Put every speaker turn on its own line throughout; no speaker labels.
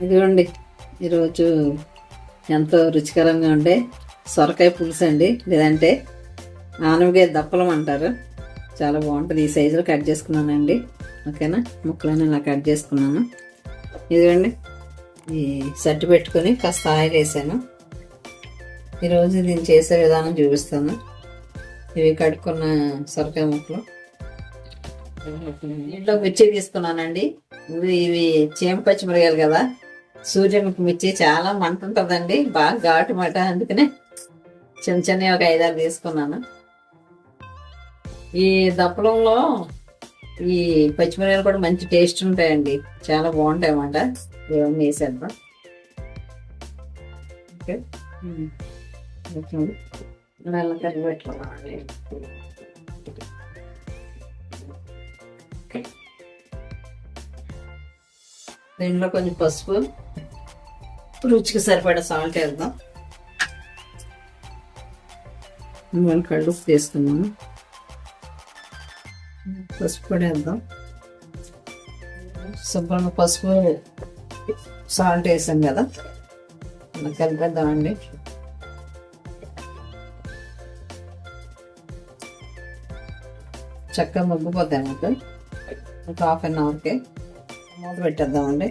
ఇదిగోండి ఈరోజు ఎంతో రుచికరంగా ఉండే సొరకాయ పులుసు అండి, లేదంటే ఆనపకాయ దప్పలం అంటారు. చాలా బాగుంటుంది. ఈ సైజులో కట్ చేసుకున్నానండి. ఓకేనా, ముక్కలను ఇలా కట్ చేసుకున్నాను. ఇదిగోండి ఈ సట్టు పెట్టుకొని కాస్త ఆయిల్ వేసాను. ఈరోజు దీన్ని చేసే విధానం చూపిస్తాను. ఇవి కడుక్కున్న సొరకాయ ముక్కలు ఇంట్లో మిర్చి తీసుకున్నానండి. ఇవి చేమ పచ్చిమిరకాయలు కదా, సూర్యముఖి మిర్చి చాలా మంట ఉంటుందండి, బాగా ఘాటు మాట. అందుకనే చిన్న చిన్న ఒక 5-6 తీసుకున్నాను. ఈ దప్పలంలో ఈ పచ్చిమిరకాయలు కూడా మంచి టేస్ట్ ఉంటాయండి, చాలా బాగుంటాయి అన్నమాట. ఇవన్నీ వేసేద్దాం. ఓకే, నల్ల కర్రీ పెట్టుకున్నామండి. దీంట్లో కొంచెం పసుపు, రుచికి సరిపడా సాల్ట్ వేద్దాం. కళ్ళు ఉప్పు వేసుకున్నాము. పసుపు కూడా వేద్దాం. శుభ్రంగా పసుపు సాల్ట్ వేసాం కదా, కలిపేద్దామండి. చక్కగా మగ్గిపోతాయి అన్నట్టు. ఒక 1/2 అవర్కి మూత పెట్టేద్దామండి.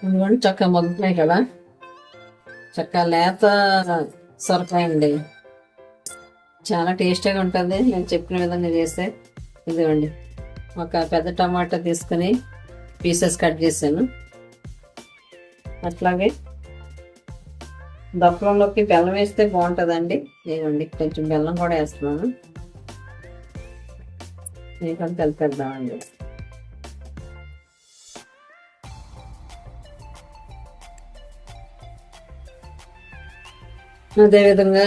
ఇదిగోండి చక్కగా మగ్గుతున్నాయి కదా, చక్కగా లేత సొరకాయ అండి, చాలా టేస్టీగా ఉంటుంది నేను చెప్పిన విధంగా చేస్తే. ఇదిగోండి ఒక పెద్ద టమాటా తీసుకుని పీసెస్ కట్ చేశాను. అట్లాగే దప్పలంలోకి బెల్లం వేస్తే బాగుంటుందండి. ఇదిగోండి కొంచెం బెల్లం కూడా వేస్తున్నాను. ఇంకా కలిపేద్దామండి. అదేవిధంగా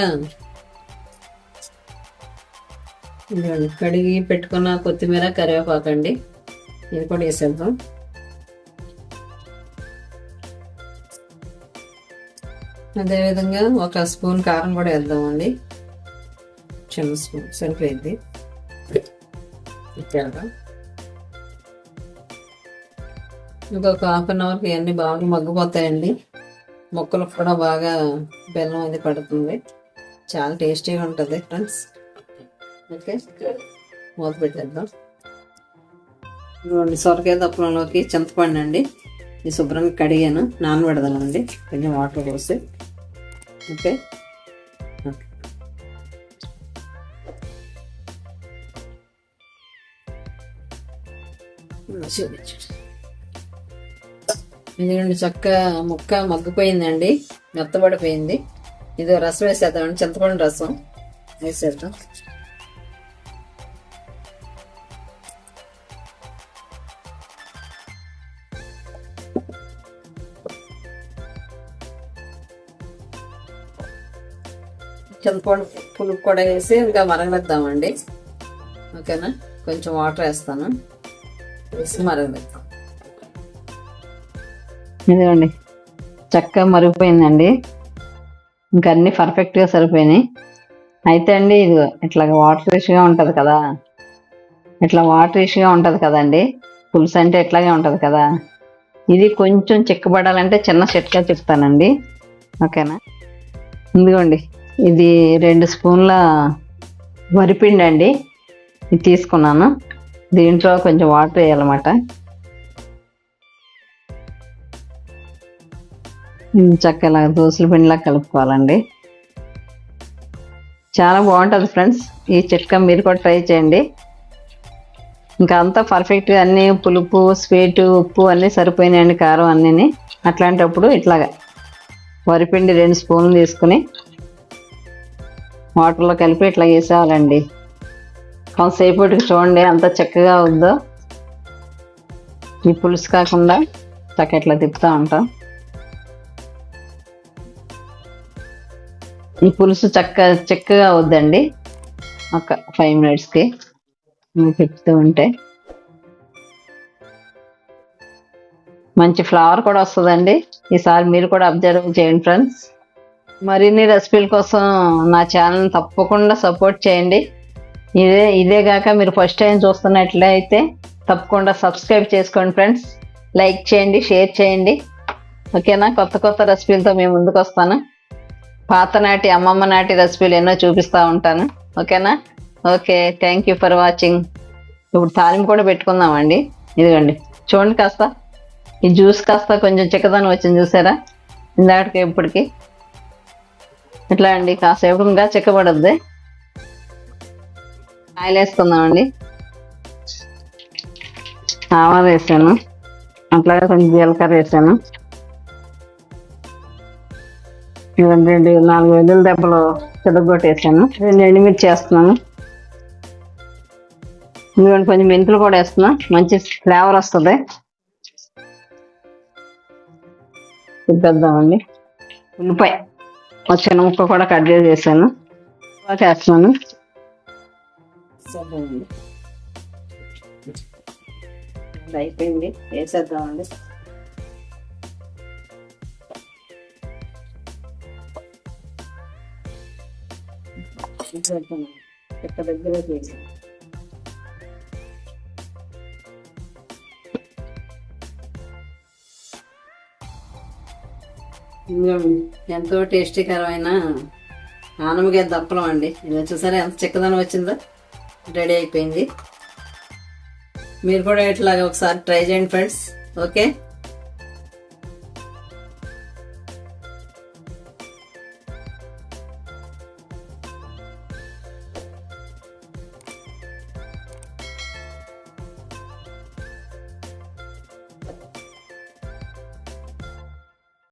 కడిగి పెట్టుకున్న కొత్తిమీర, కరివేపాకు అండి, ఇది కూడా వేసేద్దాం. అదేవిధంగా 1 స్పూన్ కారం కూడా వేద్దామండి, చిన్న స్పూన్ సరిపోయింది. ఇంకొక 1/2 అవర్కి ఇవన్నీ బాగా మగ్గిపోతాయండి. ముక్కలు కూడా బాగా బెల్లం అది పడుతుంది, చాలా టేస్టీగా ఉంటుంది ఫ్రెండ్స్. ఓకే, మూత పెట్టేద్దాం. ఇదిగోండి సొరకాయ దప్పలంలోకి చింతపండు అండి, ఇది శుభ్రంగా కడిగాను, నానబెడదామండి కొంచెం వాటర్ పోసి. ఓకే, ఎందుకంటే చక్క ముక్క మగ్గిపోయిందండి, మెత్తబడిపోయింది. ఇది రసం వేసేద్దామండి, చింతపండు రసం వేసేద్దాం. చింతపండు పులుపు కూడా వేసి ఇంకా మరగనిద్దామండి. ఓకేనా, కొంచెం వాటర్ వేస్తాను, వేసి మరగనిద్దాం. ఇదిగోండి చక్కగా మరిగిపోయిందండి, ఇంకా అన్నీ పర్ఫెక్ట్గా సరిపోయినాయి. అయితే అండి ఇది ఇట్లా వాటరిష్గా ఉంటుంది కదా, ఇట్లా వాటరిష్గా ఉంటుంది కదండి పులుసు అంటే, ఇట్లాగే ఉంటుంది కదా. ఇది కొంచెం చిక్కబడాలంటే చిన్న చిట్కా చెప్తానండి. ఓకేనా, ఇదిగోండి ఇది 2 స్పూన్ల వరిపిండి అండి, ఇది తీసుకున్నాను. దీంట్లో కొంచెం వాటర్ వేయాలన్నమాట. చక్కగా దోసల పిండిలా కలుపుకోవాలండి. చాలా బాగుంటుంది ఫ్రెండ్స్, ఈ చిట్కా మీరు కూడా ట్రై చేయండి. ఇంకా అంతా పర్ఫెక్ట్గా అన్నీ పులుపు, స్వీటు, ఉప్పు అన్నీ సరిపోయినాయండి, కారం అన్నీ. అట్లాంటప్పుడు ఇట్లాగా వరిపిండి 2 స్పూన్లు తీసుకుని వాటర్లో కలిపి ఇట్లా వేసేవాలండి. కొంతసేపటికి చూడండి అంత చక్కగా అవుద్దో. ఈ పులుసు కాకుండా చక్క ఇట్లా తిప్పుతూ ఉంటాం. ఈ పులుసు చక్కగా అవుద్దండి, ఒక 5 మినిట్స్కి తిప్పుతూ ఉంటే మంచి ఫ్లేవర్ కూడా వస్తుందండి. ఈసారి మీరు కూడా అబ్జర్వ్ చేయండి ఫ్రెండ్స్. మరిన్ని రెసిపీల కోసం నా ఛానల్ తప్పకుండా సపోర్ట్ చేయండి. ఇదే కాక మీరు ఫస్ట్ టైం చూస్తున్నట్లయితే తప్పకుండా సబ్స్క్రైబ్ చేసుకోండి ఫ్రెండ్స్. లైక్ చేయండి, షేర్ చేయండి. ఓకేనా? కొత్త కొత్త రెసిపీలతో మేము ముందుకు వస్తాను. పాత నాటి అమ్మమ్మ నాటి రెసిపీలు ఎన్నో చూపిస్తూ ఉంటాను. ఓకేనా? Okay, thank you for watching. ఇప్పుడు తాలింపు కూడా పెట్టుకుందామండి. ఇదిగోండి, చూడండి, కాస్త ఈ జ్యూస్ కాస్త కొంచెం చిక్కదనం వచ్చింది, చూసారా? ఇందాటికి ఇప్పటికి ఇట్లా అండి, కాసేపు ఇంకా చిక్కబడుద్ది. ఆయిల్ వేసుకుందామండి. ఆవాలు వేసాను, అట్లాగే కొంచెం జీలకర్ర వేసాను. 4 వెల్లుల్లి దెబ్బలు చెదగొట్టేసాను. 2 ఎండుమిర్చి వేస్తున్నాను. ఇదిగోండి, కొంచెం మెంతులు కూడా వేస్తున్నా, మంచి ఫ్లేవర్ వస్తుంది. తిప్పేద్దామండి. ఉల్లిపాయ ఒక చిన్న ముక్క కూడా కట్ చేసి వేసాను, వేస్తున్నాను. అయిపోయింది, వేసేద్దామండి. ఎక్క దగ్గర చేసి ఎంతో టేస్టీకరమైన ఆనమకాయ దప్పలం అండి. ఇది చూసారా ఎంత చిక్కదనం వచ్చిందో? రెడీ అయిపోయింది. మీరు కూడా ఇట్లాగా ఒకసారి ట్రై చేయండి ఫ్రెండ్స్. ఓకే.